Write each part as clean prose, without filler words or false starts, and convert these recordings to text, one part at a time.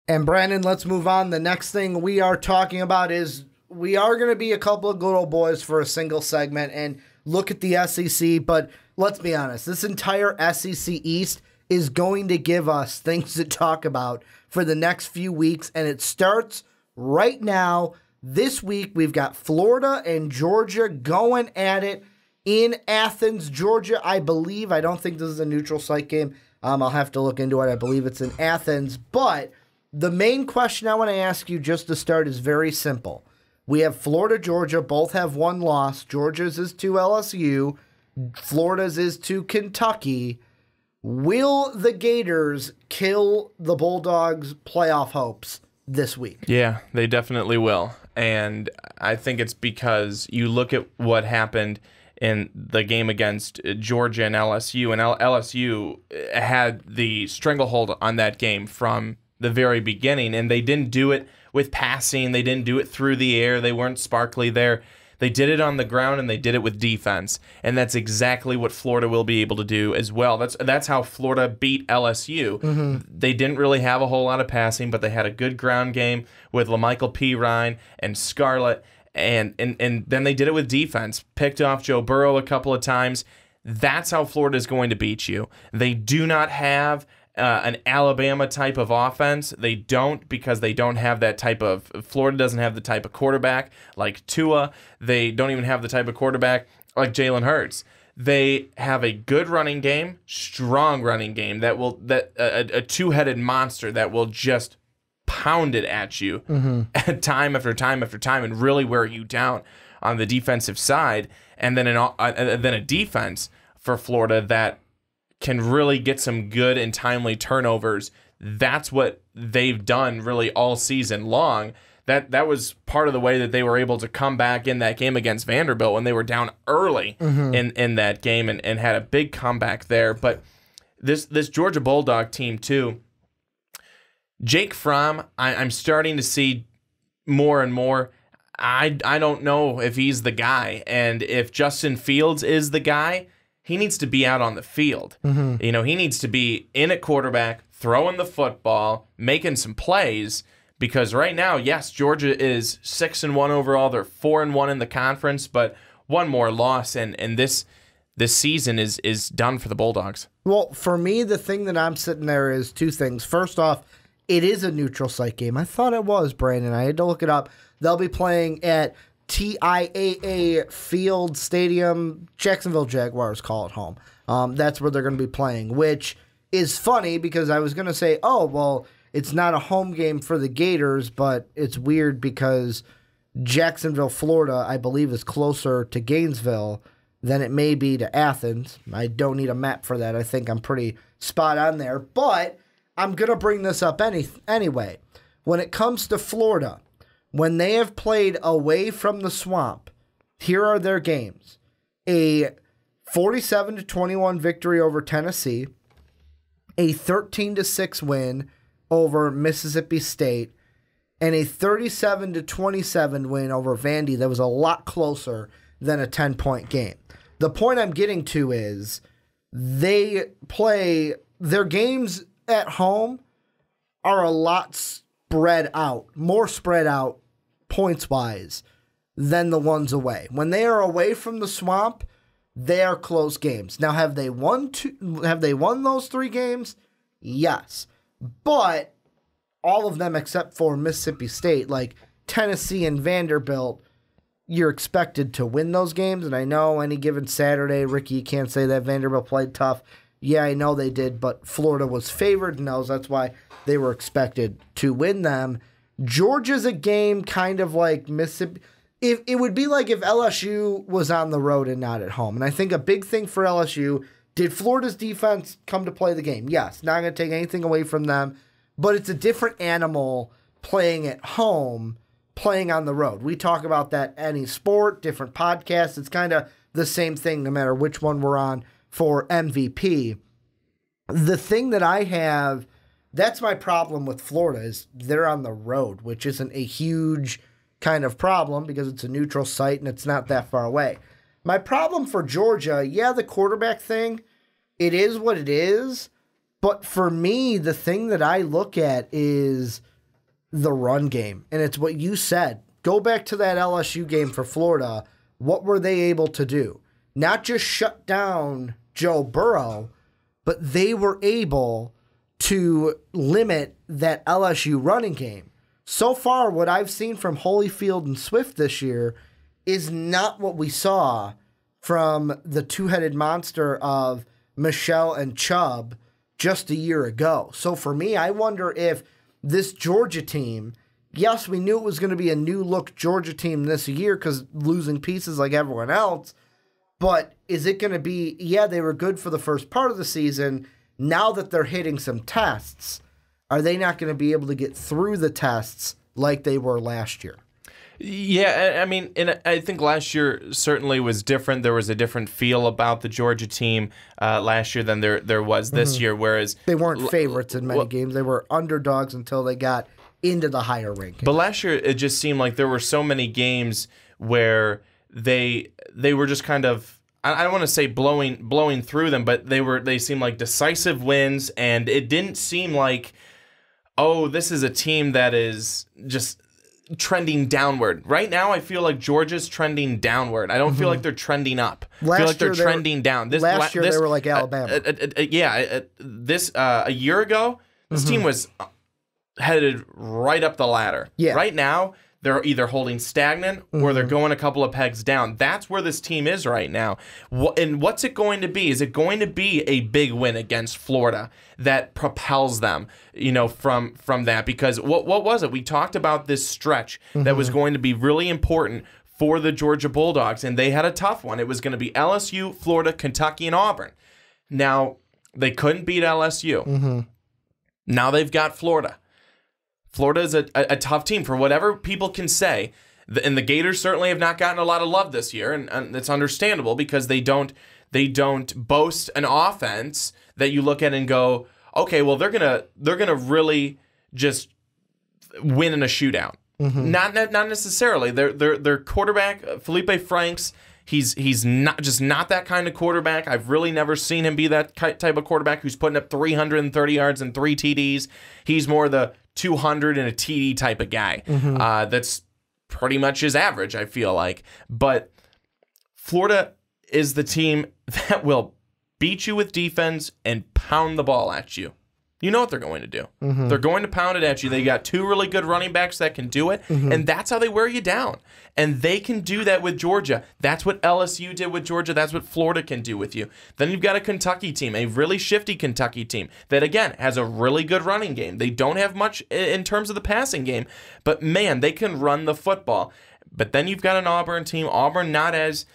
And Brandon, let's move on. The next thing we are talking about is we are going to be a couple of good old boys for a single segment and look at the SEC. But let's be honest, this entire SEC East is going to give us things to talk about for the next few weeks. And it starts right now. This week, we've got Florida and Georgia going at it in Athens, Georgia, I believe. I don't think this is a neutral site game. I'll have to look into it. I believe it's in Athens. But the main question I want to ask you just to start is very simple. We have Florida, Georgia. Both have one loss. Georgia's is to LSU. Florida's is to Kentucky. Will the Gators kill the Bulldogs' playoff hopes this week? Yeah, they definitely will. And I think it's because you look at what happened in the game against Georgia and LSU, and LSU had the stranglehold on that game from the very beginning, and they didn't do it with passing. They didn't do it through the air. They weren't sparkly there. They did it on the ground, and they did it with defense, and that's exactly what Florida will be able to do as well. That's how Florida beat LSU. Mm-hmm. They didn't really have a whole lot of passing, but they had a good ground game with LaMichael Pirine and Scarlett, and then they did it with defense. Picked off Joe Burrow a couple of times. That's how Florida is going to beat you. They do not have an Alabama type of offense. They don't, because they don't have that type of, Florida doesn't have the type of quarterback like Tua. They don't even have the type of quarterback like Jalen Hurts. They have a good running game, strong running game a two-headed monster that will just pound it at you time after time after time and really wear you down on the defensive side. And then a defense for Florida that can really get some good and timely turnovers. That's what they've done really all season long. That was part of the way that they were able to come back in that game against Vanderbilt when they were down early in that game and had a big comeback there. But this Georgia Bulldog team too, Jake Fromm, I'm starting to see more and more. I don't know if he's the guy, and if Justin Fields is the guy, he needs to be out on the field. Mm-hmm. You know, he needs to be in at quarterback, throwing the football, making some plays, because right now, yes, Georgia is 6-1 overall. They're 4-1 in the conference, but one more loss, and this season is done for the Bulldogs. Well, for me, the thing that I'm sitting there is two things. First off, it is a neutral site game. I thought it was, Brandon. I had to look it up. They'll be playing at TIAA Field Stadium. Jacksonville Jaguars call it home. That's where they're going to be playing, which is funny because I was going to say, oh, well, it's not a home game for the Gators, but it's weird because Jacksonville, Florida, I believe is closer to Gainesville than it may be to Athens. I don't need a map for that. I think I'm pretty spot on there, but I'm going to bring this up anyway. When it comes to Florida, when they have played away from the Swamp, here are their games. A 47-21 victory over Tennessee, a 13-6 win over Mississippi State, and a 37-27 win over Vandy that was a lot closer than a 10-point game. The point I'm getting to is they play their games at home are a lot spread out, more spread out points-wise than the ones away. When they are away from the Swamp, they are close games. Now, have they won those 3 games? Yes. But all of them except for Mississippi State, like Tennessee and Vanderbilt, you're expected to win those games. And I know any given Saturday, Ricky, you can't say that Vanderbilt played tough. Yeah, I know they did, but Florida was favored in those. That's why they were expected to win them. Georgia's a game kind of like Mississippi. It would be like if LSU was on the road and not at home. And I think a big thing for LSU, did Florida's defense come to play the game? Yes, not going to take anything away from them, but it's a different animal playing at home, playing on the road. We talk about that any sport, different podcasts. It's kind of the same thing no matter which one we're on for MVP. The thing that I have, that's my problem with Florida, is they're on the road, which isn't a huge kind of problem because it's a neutral site and it's not that far away. My problem for Georgia, yeah, the quarterback thing, it is what it is. But for me, the thing that I look at is the run game. And it's what you said. Go back to that LSU game for Florida. What were they able to do? Not just shut down Joe Burrow, but they were able to limit that LSU running game. So far, what I've seen from Holyfield and Swift this year is not what we saw from the two-headed monster of Michelle and Chubb just a year ago. So for me, I wonder if this Georgia team, yes, we knew it was going to be a new-look Georgia team this year because losing pieces like everyone else, but is it going to be, yeah, they were good for the first part of the season. Now that they're hitting some tests, are they not going to be able to get through the tests like they were last year? Yeah, I mean, and I think last year certainly was different. There was a different feel about the Georgia team last year than there was this year, whereas... They weren't favorites in many games. They were underdogs until they got into the higher rankings. But last year, it just seemed like there were so many games where they were just kind of... I don't want to say blowing through them, but they seemed like decisive wins, and it didn't seem like, oh, this is a team that is just trending downward. Right now, I feel like Georgia's trending downward. I don't feel like they're trending up. I feel like they're trending down. Last year, they were like Alabama. A year ago, this team was headed right up the ladder. Yeah. Right now, they're either holding stagnant or they're going a couple of pegs down. That's where this team is right now. And what's it going to be? Is it going to be a big win against Florida that propels them, from that? Because what was it? We talked about this stretch that was going to be really important for the Georgia Bulldogs, and they had a tough one. It was going to be LSU, Florida, Kentucky, and Auburn. Now, they couldn't beat LSU. Now they've got Florida. Florida is a tough team for whatever people can say. And the Gators certainly have not gotten a lot of love this year, and it's understandable because they don't boast an offense that you look at and go, okay, well they're gonna really just win in a shootout. Not necessarily. Their quarterback Felipe Franks, he's not that kind of quarterback. I've really never seen him be that type of quarterback who's putting up 330 yards and 3 TDs. He's more the 200 and a TD type of guy. That's pretty much his average, I feel like. But Florida is the team that will beat you with defense and pound the ball at you. You know what they're going to do. They're going to pound it at you. They got 2 really good running backs that can do it, and that's how they wear you down. And they can do that with Georgia. That's what LSU did with Georgia. That's what Florida can do with you. Then you've got a Kentucky team, a really shifty Kentucky team that, again, has a really good running game. They don't have much in terms of the passing game, but, man, they can run the football. But then you've got an Auburn team. Auburn not as...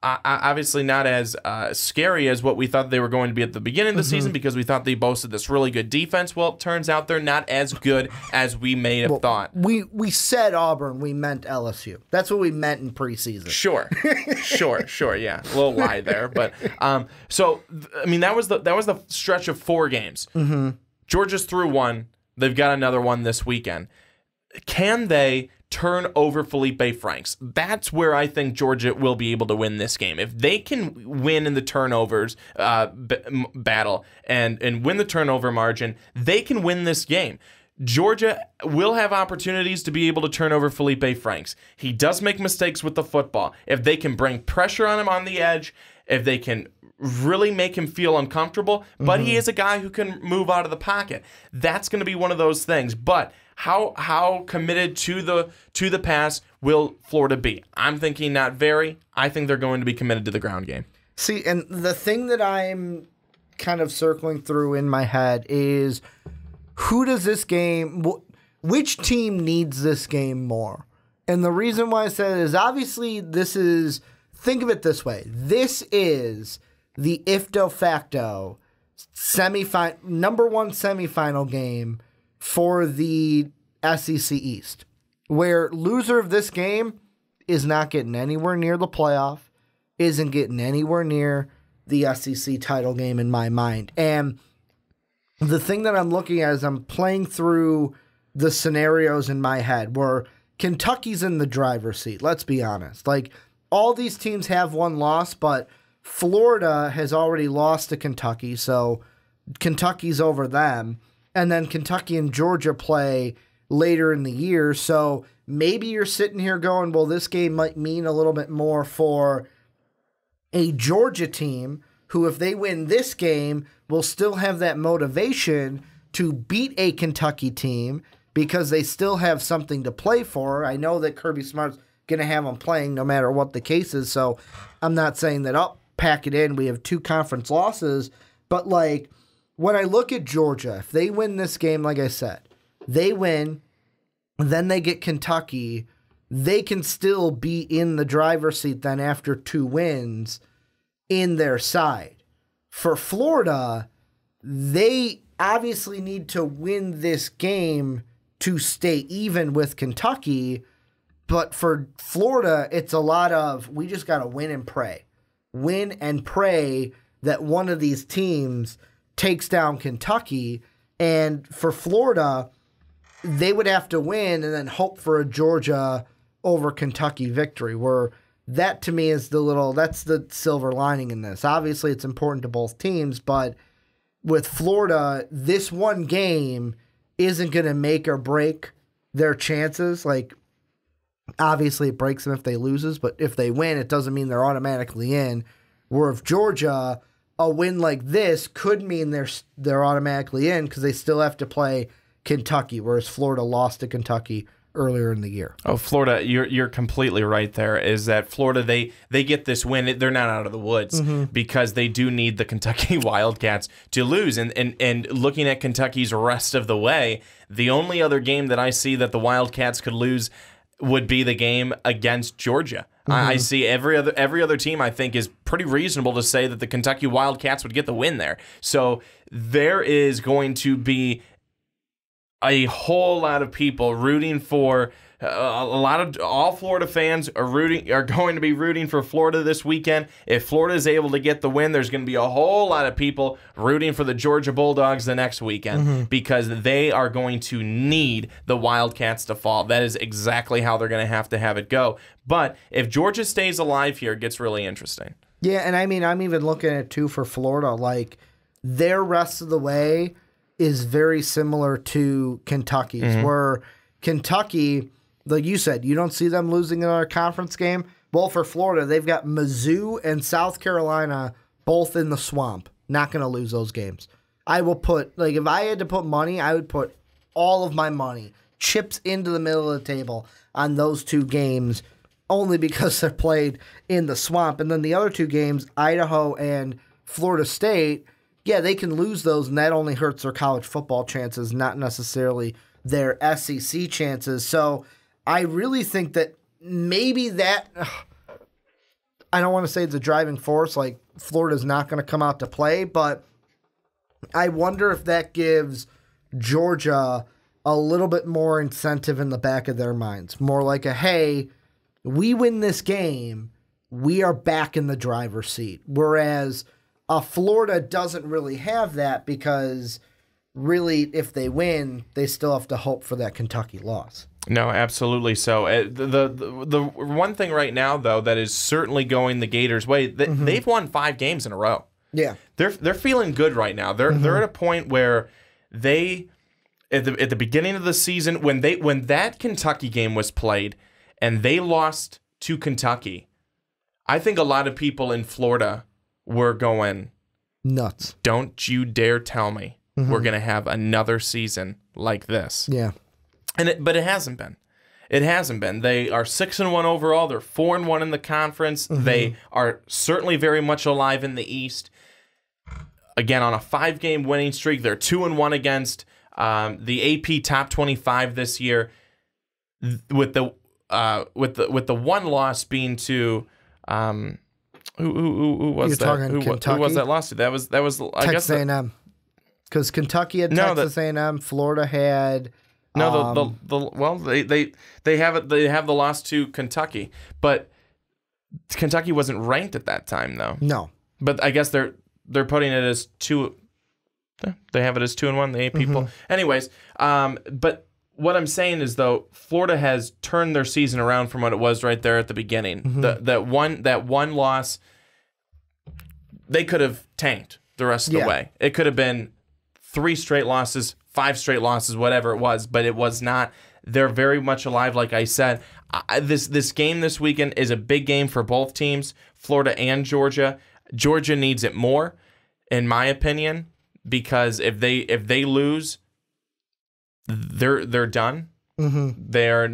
obviously not as scary as what we thought they were going to be at the beginning of the season because we thought they boasted this really good defense. Well, it turns out they're not as good as we may have thought. We said Auburn, we meant LSU. That's what we meant in preseason. Sure, yeah. A little lie there. But so, I mean, that was the stretch of 4 games. Georgia's through 1. They've got another one this weekend. Can they turn over Felipe Franks? That's where I think Georgia will be able to win this game. If they can win in the turnovers battle and win the turnover margin, they can win this game. Georgia will have opportunities to be able to turn over Felipe Franks. He does make mistakes with the football. If they can bring pressure on him on the edge, if they can really make him feel uncomfortable, but he is a guy who can move out of the pocket. That's going to be one of those things. But how committed to the pass will Florida be? I'm thinking not very. I think they're going to be committed to the ground game. See, and the thing that I'm kind of circling through in my head is who does this game, which team needs this game more? And the reason why I said it is obviously think of it this way. This is the if de facto number 1 semifinal game for the SEC East, where loser of this game is not getting anywhere near the playoff, isn't getting anywhere near the SEC title game in my mind. And the thing that I'm looking at is I'm playing through the scenarios in my head where Kentucky's in the driver's seat. Let's be honest. Like, all these teams have one loss, but Florida has already lost to Kentucky, so Kentucky's over them. And then Kentucky and Georgia play later in the year. So maybe you're sitting here going, well, this game might mean a little bit more for a Georgia team who, if they win this game, will still have that motivation to beat a Kentucky team because they still have something to play for. I know that Kirby Smart's going to have them playing no matter what the case is, so I'm not saying that, pack it in, we have 2 conference losses, but like when I look at Georgia, if they win this game, like I said, they win, then they get Kentucky, they can still be in the driver's seat then after 2 wins in their side. For Florida, they obviously need to win this game to stay even with Kentucky, but for Florida, it's a lot of, we just got to win and pray. Win and pray that one of these teams takes down Kentucky, and for Florida, they would have to win and then hope for a Georgia over Kentucky victory, where that to me is that's the silver lining in this. Obviously, it's important to both teams, but with Florida, this one game isn't going to make or break their chances. Like, obviously, it breaks them if they loses, but if they win, it doesn't mean they're automatically in. Where if Georgia, a win like this could mean they're automatically in because they still have to play Kentucky, whereas Florida lost to Kentucky earlier in the year. Oh, Florida, you're completely right there, is that Florida, they get this win. They're not out of the woods because they do need the Kentucky Wildcats to lose. And looking at Kentucky's rest of the way, the only other game that I see that the Wildcats could lose would be the game against Georgia. I see every other team, I think, is pretty reasonable to say that the Kentucky Wildcats would get the win there. So there is going to be a whole lot of people rooting for all Florida fans are going to be rooting for Florida this weekend. If Florida is able to get the win, there's going to be a whole lot of people rooting for the Georgia Bulldogs the next weekend because they are going to need the Wildcats to fall. That is exactly how they're going to have it go. But if Georgia stays alive here, it gets really interesting. Yeah, and I mean, I'm even looking at, too, for Florida, like, their rest of the way is very similar to Kentucky's, where Kentucky, like you said, you don't see them losing another conference game. Well, for Florida, they've got Mizzou and South Carolina both in the swamp. Not going to lose those games. I will put, like, if I had to put money, I would put all of my money, chips into the middle of the table on those 2 games, only because they're played in the swamp. And then the other 2 games, Idaho and Florida State, yeah, they can lose those, and that only hurts their college football chances, not necessarily their SEC chances. So I really think that maybe that, I don't want to say it's a driving force, like Florida's not going to come out to play, but I wonder if that gives Georgia a little bit more incentive in the back of their minds. More like hey, we win this game, we are back in the driver's seat. Whereas Florida doesn't really have that because really if they win, they still have to hope for that Kentucky loss. No, absolutely so. The one thing right now, though, that is certainly going the Gators' way, they've won 5 games in a row. Yeah. They're feeling good right now. They're at a point where they at the beginning of the season when that Kentucky game was played and they lost to Kentucky, I think a lot of people in Florida were going nuts. Don't you dare tell me we're going to have another season like this. Yeah. But it hasn't been. It hasn't been. They are 6-1 overall. They're 4-1 in the conference. They are certainly very much alive in the East. Again, on a 5-game winning streak, they're 2-1 against the AP top 25 this year. With the one loss being to who was that? Who was that loss to? That was I guess Texas A&M. Because Kentucky had Texas A&M, Florida had. No, they have the loss to Kentucky, but Kentucky wasn't ranked at that time though. No, but I guess they're putting it as 2. They have it as 2-1. The 8 people. Anyways, but what I'm saying is though, Florida has turned their season around from what it was right there at the beginning. That one loss, they could have tanked the rest of the way. It could have been 3 straight losses, 5 straight losses, whatever it was, but it was not. They're very much alive, like I said. This game this weekend is a big game for both teams, Florida and Georgia. Georgia needs it more, in my opinion, because if they lose, they're done. Mm-hmm.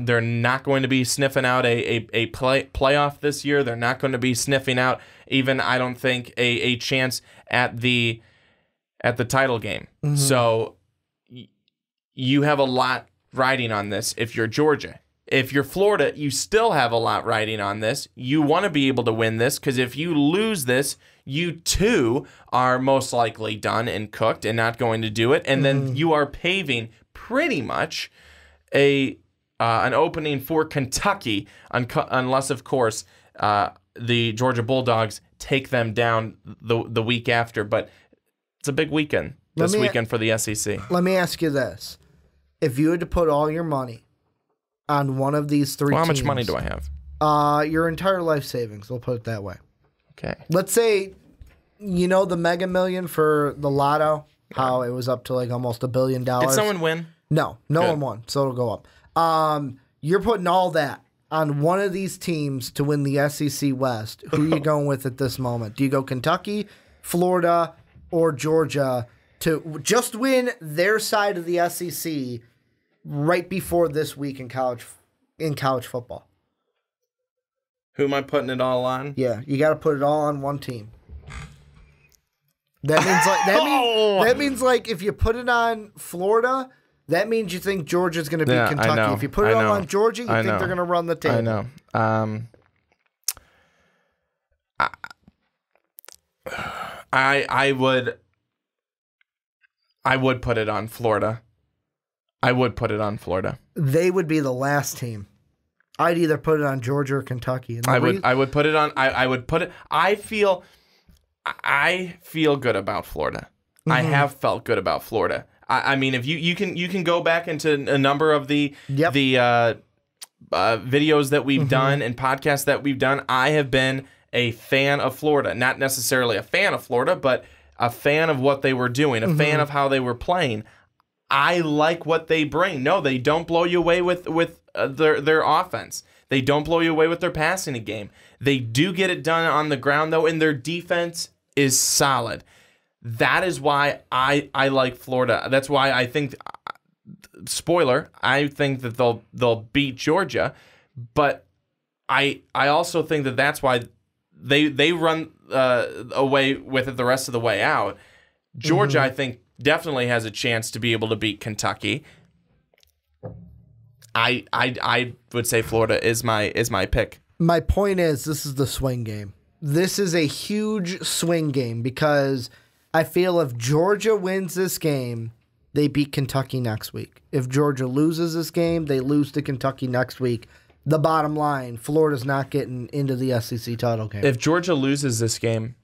They're not going to be sniffing out a playoff this year. They're not going to be sniffing out even, I don't think, a chance at the title game. Mm-hmm. So you have a lot riding on this if you're Georgia. If you're Florida, you still have a lot riding on this. You want to be able to win this, because if you lose this, you too are most likely done and cooked and not going to do it. And then you are paving pretty much an opening for Kentucky, unless, of course, the Georgia Bulldogs take them down the week after. But it's a big weekend this weekend for the SEC. Let me ask you this. If you had to put all your money on one of these three teams... How much money do I have? Your entire life savings, we'll put it that way. Okay. Let's say, the Mega Million for the Lotto, how it was up to like almost $1 billion. Did someone win? No one won, so it'll go up. You're putting all that on one of these teams to win the SEC West. Who are you going with at this moment? Do you go Kentucky, Florida, or Georgia to just win their side of the SEC right before this week in college football? Who am I putting it all on? Yeah, you got to put it all on one team. That means like if you put it on Florida, that means you think Georgia's going to beat Kentucky. I know, if you put it all on Georgia, you think they're going to run the table. I know. I would put it on Florida. They would be the last team. I'd either put it on Georgia or Kentucky. I would put it on. I would put it. I feel good about Florida. Mm-hmm. I have felt good about Florida. I mean, if you can go back into a number of the videos that we've done and podcasts that we've done, I have been a fan of Florida. Not necessarily a fan of Florida, but a fan of what they were doing, a fan of how they were playing. I like what they bring. No, they don't blow you away with their offense. They don't blow you away with their passing game. They do get it done on the ground, though, and their defense is solid. That is why I like Florida. That's why I think, spoiler, I think that they'll beat Georgia, but I also think that that's why they run away with it the rest of the way out. Georgia, I think, definitely has a chance to be able to beat Kentucky. I would say Florida is my pick. My point is, this is the swing game. This is a huge swing game because I feel if Georgia wins this game, they beat Kentucky next week. If Georgia loses this game, they lose to Kentucky next week. The bottom line, Florida's not getting into the SEC title game. If Georgia loses this game,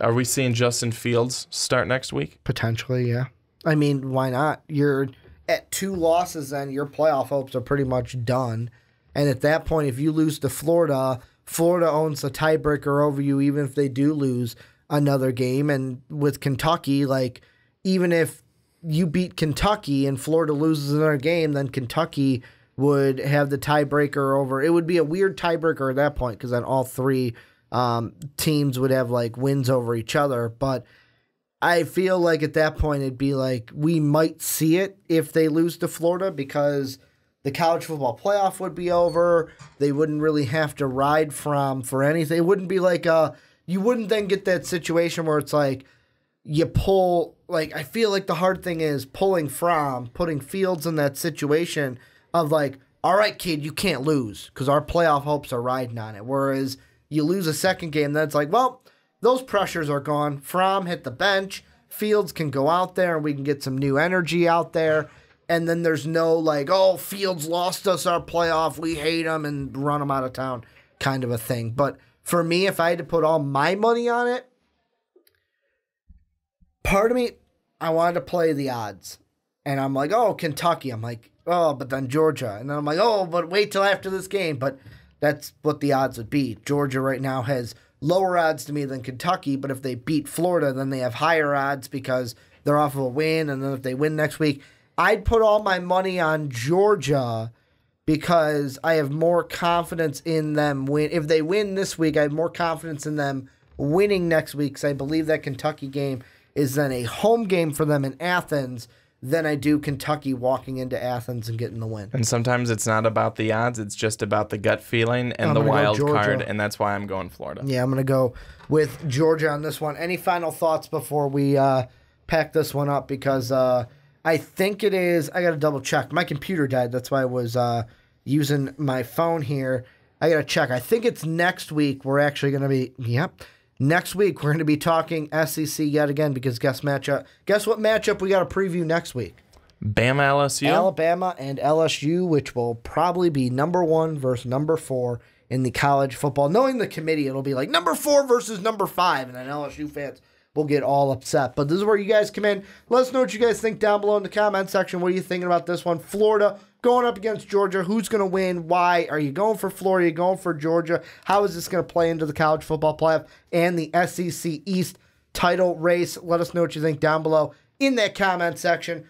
are we seeing Justin Fields start next week? Potentially, yeah. I mean, why not? You're at 2 losses, then your playoff hopes are pretty much done. And at that point, if you lose to Florida, Florida owns the tiebreaker over you, even if they do lose another game. And with Kentucky, like, even if you beat Kentucky and Florida loses another game, then Kentucky would have the tiebreaker over. It would be a weird tiebreaker at that point because then all 3 teams would have like wins over each other. But I feel like at that point it'd be like we might see it if they lose to Florida because the college football playoff would be over. They wouldn't really have to ride for anything. It wouldn't be like you wouldn't then get that situation where it's like you pull, like, I feel like the hard thing is putting Fields in that situation of like, all right, kid, you can't lose because our playoff hopes are riding on it. Whereas you lose a second game, then it's like, well, those pressures are gone. Fromm hit the bench. Fields can go out there and we can get some new energy out there. And then there's no like, oh, Fields lost us our playoff. We hate him and run him out of town kind of a thing. But for me, if I had to put all my money on it, part of me, I wanted to play the odds. And I'm like, oh, Kentucky. I'm like, oh, but then Georgia. And then I'm like, oh, but wait till after this game. But that's what the odds would be. Georgia right now has lower odds to me than Kentucky, but if they beat Florida, then they have higher odds because they're off of a win, and then if they win next week, I'd put all my money on Georgia because I have more confidence in them if they win this week, I have more confidence in them winning next week because I believe that Kentucky game is then a home game for them in Athens than I do Kentucky walking into Athens and getting the win. And sometimes it's not about the odds, it's just about the gut feeling and the wild card, and that's why I'm going Florida. Yeah, I'm going to go with Georgia on this one. Any final thoughts before we pack this one up? Because I think it is, I got to double check. My computer died, that's why I was using my phone here. I got to check. I think it's next week we're actually going to be, next week we're going to be talking SEC yet again because guess what matchup we got to preview next week? Bama LSU? Alabama and LSU, which will probably be number 1 versus number 4 in the college football. Knowing the committee, it'll be like number 4 versus number 5, and then LSU fans will get all upset. But this is where you guys come in. Let us know what you guys think down below in the comment section. What are you thinking about this one? Florida going up against Georgia. Who's going to win? Why? Are you going for Florida? Are you going for Georgia? How is this going to play into the college football playoff and the SEC East title race? Let us know what you think down below in that comment section.